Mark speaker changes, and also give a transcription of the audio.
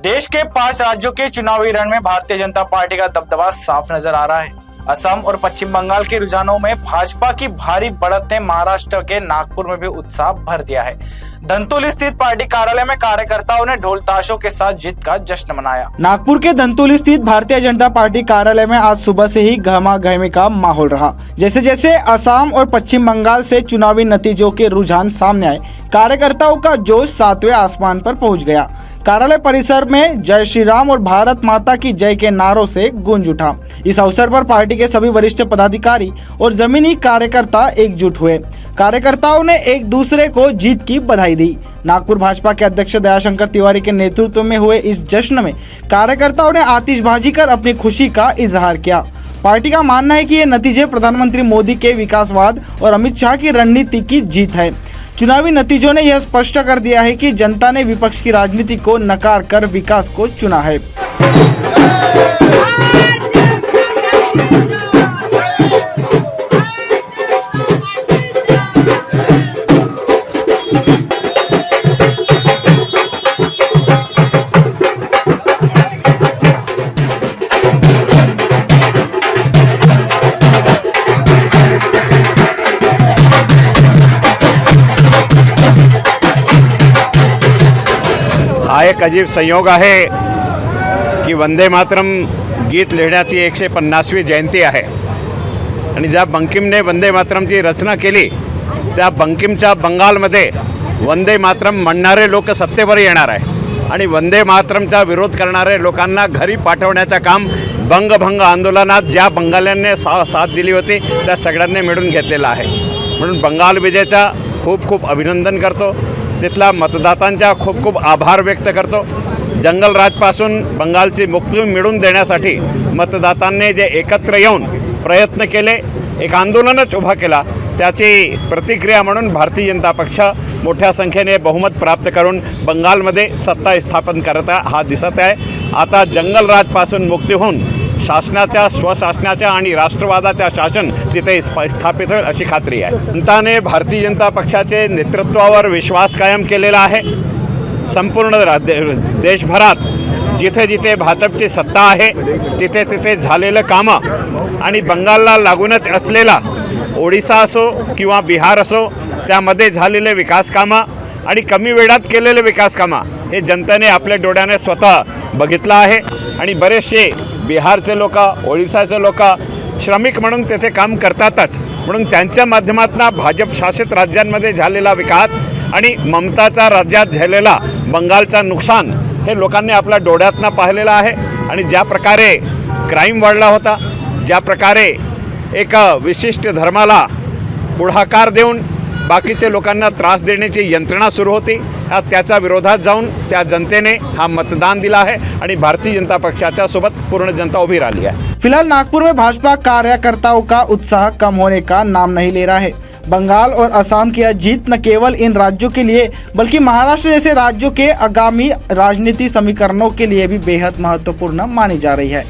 Speaker 1: देश के 5 राज्यों के चुनावी रण में भारतीय जनता पार्टी का दबदबा साफ नजर आ रहा है। असम और पश्चिम बंगाल के रुझानों में भाजपा की भारी बढ़त ने महाराष्ट्र के नागपुर में भी उत्साह भर दिया है। धनतुल स्थित पार्टी कार्यालय में कार्यकर्ताओं ने ढोल ताशों के साथ जीत का जश्न मनाया। नागपुर के धनतुल स्थित भारतीय जनता पार्टी कार्यालय में आज सुबह से ही गहमा-गहमी का माहौल रहा। जैसे जैसे असम और पश्चिम बंगाल से चुनावी नतीजों के रुझान सामने आए, कार्यकर्ताओं का जोश 7वें आसमान पर पहुंच गया। कार्यालय परिसर में जय श्री राम और भारत माता की जय के नारों से गूंज उठा। इस अवसर पर पार्टी के सभी वरिष्ठ पदाधिकारी और जमीनी कार्यकर्ता एकजुट हुए। कार्यकर्ताओं ने एक दूसरे को जीत की बधाई दी। नागपुर भाजपा के अध्यक्ष दयाशंकर तिवारी के नेतृत्व में हुए इस जश्न में कार्यकर्ताओं ने आतिशबाजी कर अपनी खुशी का इजहार किया। पार्टी का मानना है कि ये नतीजे प्रधानमंत्री मोदी के विकासवाद और अमित शाह की रणनीति की जीत है। चुनावी नतीजों ने यह स्पष्ट कर दिया है कि जनता ने विपक्ष की राजनीति को नकार कर विकास को चुना है।
Speaker 2: हा एक अजीब संयोग आहे की वंदे मातरम गीत लिहिण्याची 150वी जयंती आहे आणि ज्या बंकिमने वंदे मातरमची रचना केली त्या बंकिमच्या बंगालमध्ये वंदे मातरम म्हणणारे लोक सत्तेवर येणार आहे आणि वंदे मातरमचा विरोध करणारे लोकांना घरी पाठवण्याचं काम बंगभंग आंदोलनात ज्या बंगाल्यांनी साथ दिली होती त्या सगळ्यांनी मिळून घेतलेलं आहे। म्हणून बंगाल विजेचा खूप खूप अभिनंदन करतो। तिथला मतदातांचा खूप खूप आभार व्यक्त करतो। जंगलराजपासून बंगालची मुक्ती मिळवून देण्यासाठी मतदातांनी जे एकत्र येऊन प्रयत्न केले, एक आंदोलनच उभा केला, त्याची प्रतिक्रिया म्हणून भारतीय जनता पक्ष मोठ्या संख्येने बहुमत प्राप्त करून बंगालमध्ये सत्ता स्थापन करता हा दिसत आहे। आता जंगलराजपासून मुक्ती होऊन शासनाच्या स्वशासनाच्या आणि राष्ट्रवादाच्या शासन तिथे स्थापित होईल अशी खात्री आहे। जनताने भारतीय जनता पक्षाचे नेतृत्वावर विश्वास कायम केलेला आहे। संपूर्ण देशभरात जिथे जिथे भाजपची सत्ता आहे तिथे तिथे झालेलं कामं आणि बंगालला लागूनच असलेला ओडिशा असो किंवा बिहार असो त्यामध्ये झालेले विकास कामं आणि कमी वेळात केलेले विकास कामं हे जनतेने आपल्या डोळ्याने स्वतः बघितलं आहे। आणि बरेचसे बिहारचे लोक, ओडिशाचे लोक श्रमिक म्हणून तेथे काम करतातच, म्हणून त्यांच्या माध्यमातून भाजप शासित राज्यांमध्ये झालेला विकास आणि ममताचा राज्यात झालेला बंगालचा नुकसान हे लोकांनी आपल्या डोळ्यातनं पाहिलेलं आहे। आणि ज्या प्रकारे क्राईम वाढला होता, ज्या प्रकारे एक विशिष्ट धर्माला पुढाकार देऊन बाकीचे लोकांना त्रास देण्याची यंत्रणा सुरू होती, त्याच्या विरोधात जाऊन त्या जनतेने हा मतदान दिला है आणि भारतीय जनता पक्षाच्या सोबत पूर्ण जनता उभी रही है।
Speaker 1: फिलहाल नागपुर में भाजपा कार्यकर्ताओं का उत्साह कम होने का नाम नहीं ले रहा है। बंगाल और असम की यह जीत न केवल इन राज्यों के लिए बल्कि महाराष्ट्र जैसे राज्यों के आगामी राजनीति समीकरणों के लिए भी बेहद महत्वपूर्ण मानी जा रही है।